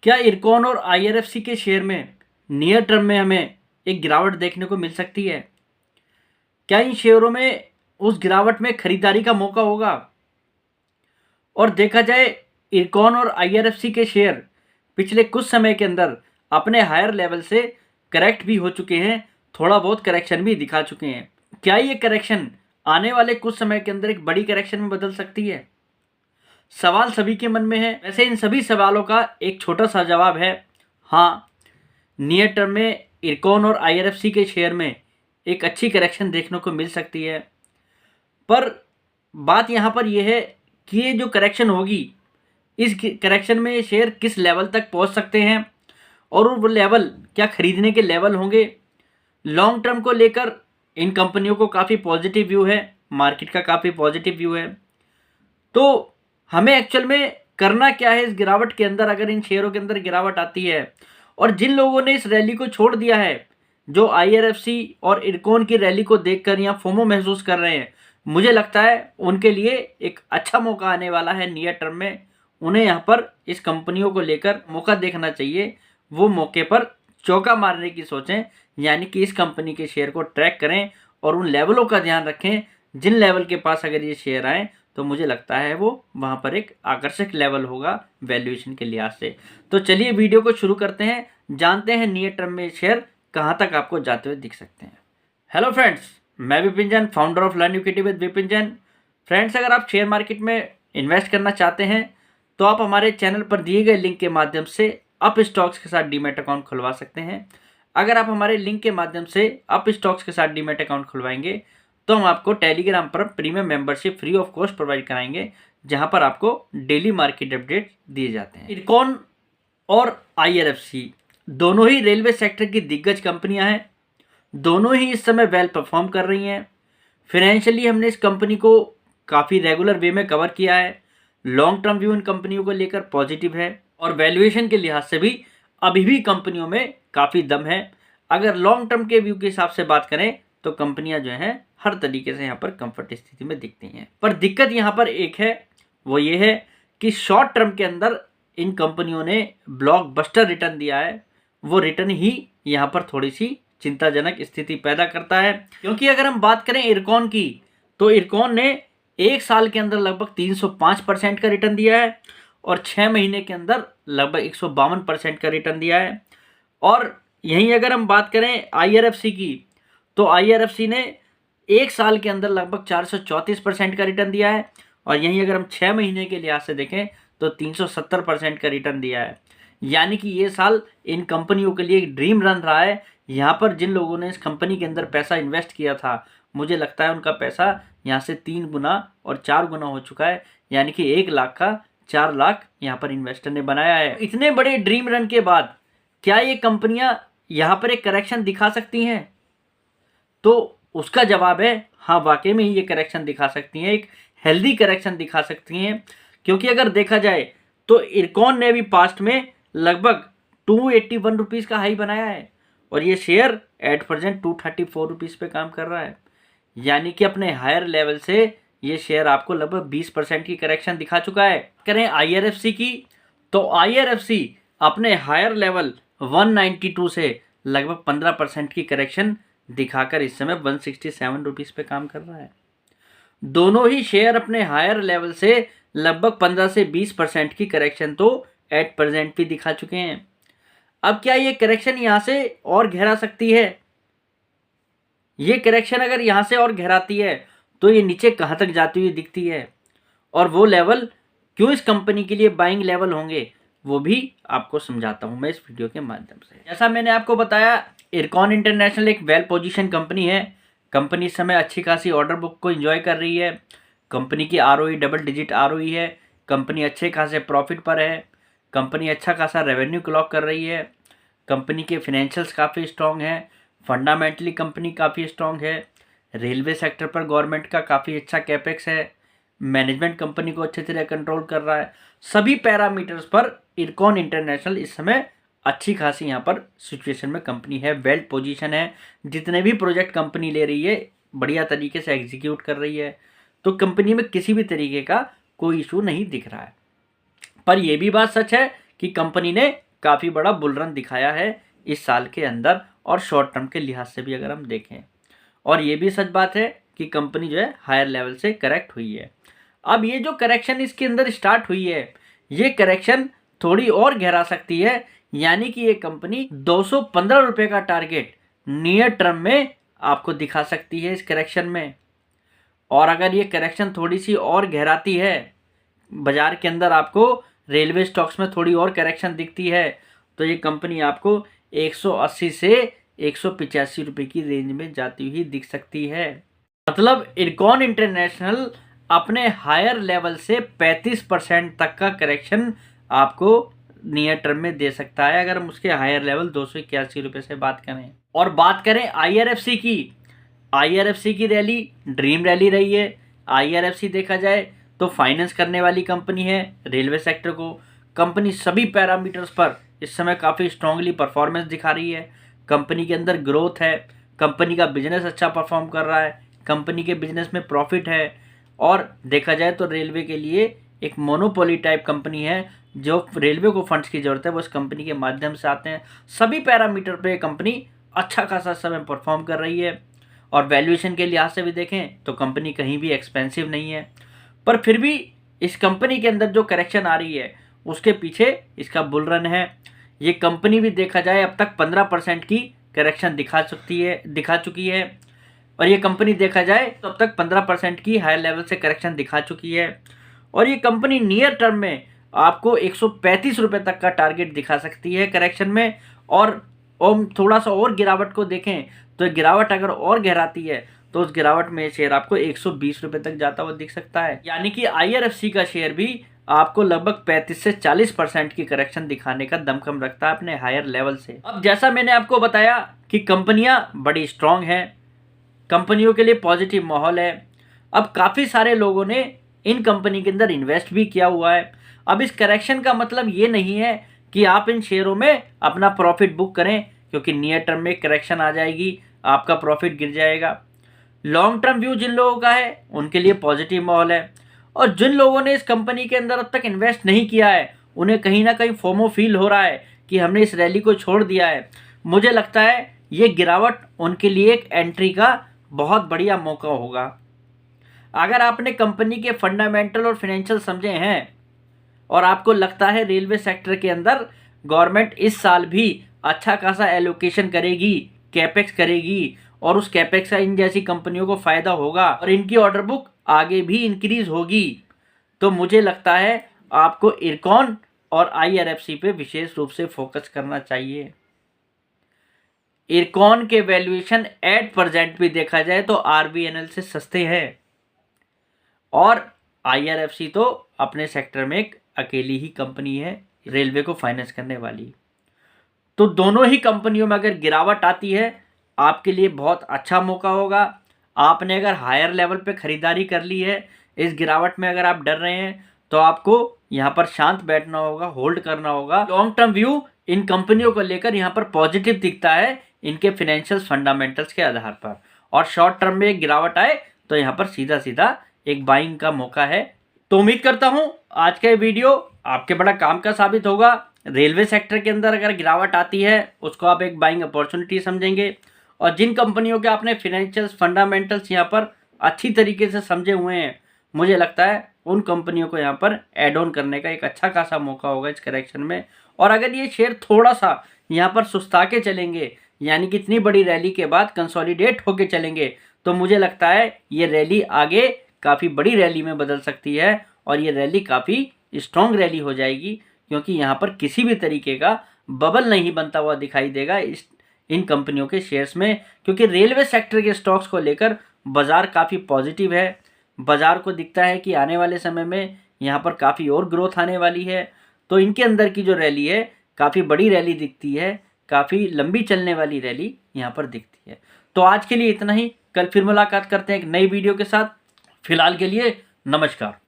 क्या इरकॉन और आईआरएफसी के शेयर में नियर टर्म में हमें एक गिरावट देखने को मिल सकती है? क्या इन शेयरों में उस गिरावट में खरीदारी का मौका होगा? और देखा जाए इरकॉन और आईआरएफसी के शेयर पिछले कुछ समय के अंदर अपने हायर लेवल से करेक्ट भी हो चुके हैं, थोड़ा बहुत करेक्शन भी दिखा चुके हैं। क्या ये करेक्शन आने वाले कुछ समय के अंदर एक बड़ी करेक्शन में बदल सकती है? सवाल सभी के मन में है। वैसे इन सभी सवालों का एक छोटा सा जवाब है हाँ, नियर टर्म में इरकॉन और आईआरएफसी के शेयर में एक अच्छी करेक्शन देखने को मिल सकती है। पर बात यहाँ पर यह है कि ये जो करेक्शन होगी, इस करेक्शन में ये शेयर किस लेवल तक पहुँच सकते हैं और वो लेवल क्या खरीदने के लेवल होंगे। लॉन्ग टर्म को लेकर इन कंपनियों को काफ़ी पॉजिटिव व्यू है, मार्केट का काफ़ी पॉजिटिव व्यू है। तो हमें एक्चुअल में करना क्या है इस गिरावट के अंदर, अगर इन शेयरों के अंदर गिरावट आती है और जिन लोगों ने इस रैली को छोड़ दिया है, जो आईआरएफसी और इरकॉन की रैली को देखकर या फोमो महसूस कर रहे हैं, मुझे लगता है उनके लिए एक अच्छा मौका आने वाला है नियर टर्म में। उन्हें यहाँ पर इस कंपनियों को लेकर मौका देखना चाहिए, वो मौके पर चौका मारने की सोचें, यानी कि इस कंपनी के शेयर को ट्रैक करें और उन लेवलों का ध्यान रखें जिन लेवल के पास अगर ये शेयर आए तो मुझे लगता है वो वहाँ पर एक आकर्षक लेवल होगा वैल्यूएशन के लिहाज से। तो चलिए वीडियो को शुरू करते हैं, जानते हैं नियर टर्म में शेयर कहाँ तक आपको जाते हुए दिख सकते हैं। हेलो फ्रेंड्स, मैं Vipin Jain, founder of learn equity with Vipin Jain. Friends, अगर आप शेयर मार्केट में इन्वेस्ट करना चाहते हैं तो आप हमारे चैनल पर दिए गए लिंक के माध्यम से अप स्टॉक्स के साथ डीमैट अकाउंट खुलवा सकते हैं। अगर आप हमारे लिंक के माध्यम से अप स्टॉक्स के साथ डीमैट अकाउंट खुलवाएंगे तो हम आपको टेलीग्राम पर premium membership free of cost provide कराएंगे, जहां पर आपको डेली मार्केट अपडेट दिए जाते हैं। इरकॉन और आईआरएफसी दोनों ही रेलवे सेक्टर की दिग्गज कंपनियां हैं, दोनों ही इस समय वेल परफॉर्म कर रही हैं। फिनेंशियली हमने इस कंपनी को काफ़ी रेगुलर वे में कवर किया है। लॉन्ग टर्म व्यू इन कंपनियों को लेकर पॉजिटिव है और वैल्यूएशन के लिहाज से भी अभी भी कंपनियों में काफ़ी दम है। अगर लॉन्ग टर्म के व्यू के हिसाब से बात करें तो कंपनियां जो हैं हर तरीके से यहाँ पर कंफर्ट स्थिति में दिखती हैं। पर दिक्कत यहाँ पर एक है, वो ये है कि शॉर्ट टर्म के अंदर इन कंपनियों ने ब्लॉकबस्टर रिटर्न दिया है, वो रिटर्न ही यहाँ पर थोड़ी सी चिंताजनक स्थिति पैदा करता है। क्योंकि अगर हम बात करें इरकॉन की, तो इरकॉन ने एक साल के अंदर लगभग 305% का रिटर्न दिया है और 6 महीने के अंदर लगभग 152% का रिटर्न दिया है। और यहीं अगर हम बात करें आईआरएफसी की, तो आईआरएफसी ने एक साल के अंदर लगभग 434% का रिटर्न दिया है और यहीं अगर हम 6 महीने के लिहाज से देखें तो 370% का रिटर्न दिया है। यानी कि ये साल इन कंपनियों के लिए एक ड्रीम रन रहा है। यहाँ पर जिन लोगों ने इस कंपनी के अंदर पैसा इन्वेस्ट किया था, मुझे लगता है उनका पैसा यहाँ से 3 गुना और 4 गुना हो चुका है, यानी कि 1 लाख का 4 लाख यहाँ पर इन्वेस्टर ने बनाया है। इतने बड़े ड्रीम रन के बाद क्या ये कंपनियां यहाँ पर एक करेक्शन दिखा सकती हैं? तो उसका जवाब है हाँ, वाकई में ही ये करेक्शन दिखा सकती हैं, एक हेल्दी करेक्शन दिखा सकती हैं। क्योंकि अगर देखा जाए तो इरकॉन ने भी पास्ट में लगभग 281 रुपीज़ का हाई बनाया है और ये शेयर एट प्रेजेंट 234 रुपीज़ पे काम कर रहा है। यानी कि अपने हायर लेवल से ये शेयर आपको लगभग 20% की करेक्शन दिखा चुका है। करें आईआरएफसी की, तो आईआरएफसी अपने हायर लेवल 192 से लगभग 15% की करेक्शन दिखाकर इस समय 167 रुपीज़ पे काम कर रहा है। दोनों ही शेयर अपने हायर लेवल से लगभग 15 से 20% की करेक्शन तो एट प्रेजेंट भी दिखा चुके हैं। अब क्या ये करेक्शन यहाँ से और गहरा सकती है? ये करेक्शन अगर यहाँ से और गहराती है तो ये नीचे कहाँ तक जाती हुई दिखती है और वो लेवल क्यों इस कंपनी के लिए बाइंग लेवल होंगे, वो भी आपको समझाता हूँ मैं इस वीडियो के माध्यम से। जैसा मैंने आपको बताया, इरकॉन इंटरनेशनल एक वेल पोजीशन कंपनी है। कंपनी इस समय अच्छी खासी ऑर्डर बुक को एंजॉय कर रही है। कंपनी की आरओई डबल डिजिट आरओई है। कंपनी अच्छे खासे प्रॉफिट पर है। कंपनी अच्छा खासा रेवेन्यू क्लॉक कर रही है। कंपनी के फिनेंशियल्स काफ़ी स्ट्रॉन्ग हैं। फंडामेंटली कंपनी काफ़ी स्ट्रॉन्ग है। रेलवे सेक्टर पर गवर्नमेंट का काफ़ी अच्छा कैपेक्स है। मैनेजमेंट कंपनी को अच्छी तरह कंट्रोल कर रहा है। सभी पैरामीटर्स पर इरकॉन इंटरनेशनल इस समय अच्छी खासी यहाँ पर सिचुएशन में कंपनी है, वेल पोजीशन है। जितने भी प्रोजेक्ट कंपनी ले रही है बढ़िया तरीके से एग्जीक्यूट कर रही है, तो कंपनी में किसी भी तरीके का कोई इशू नहीं दिख रहा है। पर यह भी बात सच है कि कंपनी ने काफ़ी बड़ा बुल रन दिखाया है इस साल के अंदर, और शॉर्ट टर्म के लिहाज से भी अगर हम देखें। और ये भी सच बात है कि कंपनी जो है हायर लेवल से करेक्ट हुई है। अब ये जो करेक्शन इसके अंदर स्टार्ट हुई है, ये करेक्शन थोड़ी और गहरा सकती है, यानी कि ये कंपनी 215 रुपये का टारगेट नियर टर्म में आपको दिखा सकती है इस करेक्शन में। और अगर ये करेक्शन थोड़ी सी और गहराती है, बाजार के अंदर आपको रेलवे स्टॉक्स में थोड़ी और करेक्शन दिखती है, तो ये कंपनी आपको 180 से 185 रुपये की रेंज में जाती हुई दिख सकती है। मतलब इरकॉन इंटरनेशनल अपने हायर लेवल से 35% तक का करेक्शन आपको नियर टर्म में दे सकता है, अगर हम उसके हायर लेवल 281 रुपये से बात करें। और बात करें IRFC की, IRFC की रैली ड्रीम रैली रही है। IRFC देखा जाए तो फाइनेंस करने वाली कंपनी है रेलवे सेक्टर को। कंपनी सभी पैरामीटर्स पर इस समय काफ़ी स्ट्रांगली परफॉर्मेंस दिखा रही है। कंपनी के अंदर ग्रोथ है, कंपनी का बिजनेस अच्छा परफॉर्म कर रहा है, कंपनी के बिजनेस में प्रॉफिट है। और देखा जाए तो रेलवे के लिए एक मोनोपोली टाइप कंपनी है, जो रेलवे को फंड्स की ज़रूरत है वो इस कंपनी के माध्यम से आते हैं। सभी पैरामीटर पे कंपनी अच्छा खासा समय परफॉर्म कर रही है। और वैल्यूएशन के लिहाज से भी देखें तो कंपनी कहीं भी एक्सपेंसिव नहीं है, पर फिर भी इस कंपनी के अंदर जो करेक्शन आ रही है उसके पीछे इसका बुल रन है। ये कंपनी भी देखा जाए अब तक 15% की करेक्शन दिखा चुकी है। और ये कंपनी देखा जाए तो अब तक 15% की हायर लेवल से करेक्शन दिखा चुकी है। और ये कंपनी नियर टर्म में आपको 135 रुपये तक का टारगेट दिखा सकती है करेक्शन में। और थोड़ा सा और गिरावट को देखें तो गिरावट अगर और गहराती है तो उस गिरावट में शेयर आपको 120 रुपये तक जाता हुआ दिख सकता है। यानी कि IRFC का शेयर भी आपको लगभग 35 से 40% की करेक्शन दिखाने का दमखम रखता है अपने हायर लेवल से। अब जैसा मैंने आपको बताया कि कंपनियां बड़ी स्ट्रांग हैं, कंपनियों के लिए पॉजिटिव माहौल है। अब काफ़ी सारे लोगों ने इन कंपनी के अंदर इन्वेस्ट भी किया हुआ है। अब इस करेक्शन का मतलब ये नहीं है कि आप इन शेयरों में अपना प्रॉफिट बुक करें, क्योंकि नियर टर्म में करेक्शन आ जाएगी, आपका प्रॉफिट गिर जाएगा। लॉन्ग टर्म व्यू जिन लोगों का है उनके लिए पॉजिटिव माहौल है। और जिन लोगों ने इस कंपनी के अंदर अब तक इन्वेस्ट नहीं किया है, उन्हें कहीं ना कहीं फोमो फील हो रहा है कि हमने इस रैली को छोड़ दिया है। मुझे लगता है ये गिरावट उनके लिए एक एंट्री का बहुत बढ़िया मौका होगा। अगर आपने कंपनी के फंडामेंटल और फाइनेंशियल समझे हैं और आपको लगता है रेलवे सेक्टर के अंदर गवर्नमेंट इस साल भी अच्छा खासा एलोकेशन करेगी, कैपेक्स करेगी, और उस कैपेक्स का इन जैसी कंपनियों को फ़ायदा होगा और इनकी ऑर्डर बुक आगे भी इंक्रीज होगी, तो मुझे लगता है आपको इरकॉन और IRFC पे विशेष रूप से फोकस करना चाहिए। इरकॉन के वैल्यूएशन एट प्रेजेंट भी देखा जाए तो RVNL से सस्ते हैं, और IRFC तो अपने सेक्टर में एक अकेली ही कंपनी है रेलवे को फाइनेंस करने वाली। तो दोनों ही कंपनियों में अगर गिरावट आती है आपके लिए बहुत अच्छा मौका होगा। आपने अगर हायर लेवल पे ख़रीदारी कर ली है, इस गिरावट में अगर आप डर रहे हैं तो आपको यहाँ पर शांत बैठना होगा, होल्ड करना होगा। लॉन्ग टर्म व्यू इन कंपनियों को लेकर यहाँ पर पॉजिटिव दिखता है इनके फाइनेंशियल फंडामेंटल्स के आधार पर। और शॉर्ट टर्म में एक गिरावट आए तो यहाँ पर सीधा सीधा एक बाइंग का मौका है। तो उम्मीद करता हूँ आज का ये वीडियो आपके बड़ा काम का साबित होगा। रेलवे सेक्टर के अंदर अगर गिरावट आती है उसको आप एक बाइंग अपॉर्चुनिटी समझेंगे, और जिन कंपनियों के आपने फाइनेंशियल फंडामेंटल्स यहाँ पर अच्छी तरीके से समझे हुए हैं, मुझे लगता है उन कंपनियों को यहाँ पर ऐड ऑन करने का एक अच्छा खासा मौका होगा इस करेक्शन में। और अगर ये शेयर थोड़ा सा यहाँ पर सुस्ता के चलेंगे, यानी कि इतनी बड़ी रैली के बाद कंसोलिडेट होके चलेंगे, तो मुझे लगता है ये रैली आगे काफ़ी बड़ी रैली में बदल सकती है, और ये रैली काफ़ी स्ट्रॉन्ग रैली हो जाएगी, क्योंकि यहाँ पर किसी भी तरीके का बबल नहीं बनता हुआ दिखाई देगा इन कंपनियों के शेयर्स में। क्योंकि रेलवे सेक्टर के स्टॉक्स को लेकर बाज़ार काफ़ी पॉजिटिव है। बाज़ार को दिखता है कि आने वाले समय में यहाँ पर काफ़ी और ग्रोथ आने वाली है। तो इनके अंदर की जो रैली है काफ़ी बड़ी रैली दिखती है, काफ़ी लंबी चलने वाली रैली यहाँ पर दिखती है। तो आज के लिए इतना ही, कल फिर मुलाकात करते हैं एक नई वीडियो के साथ। फिलहाल के लिए नमस्कार।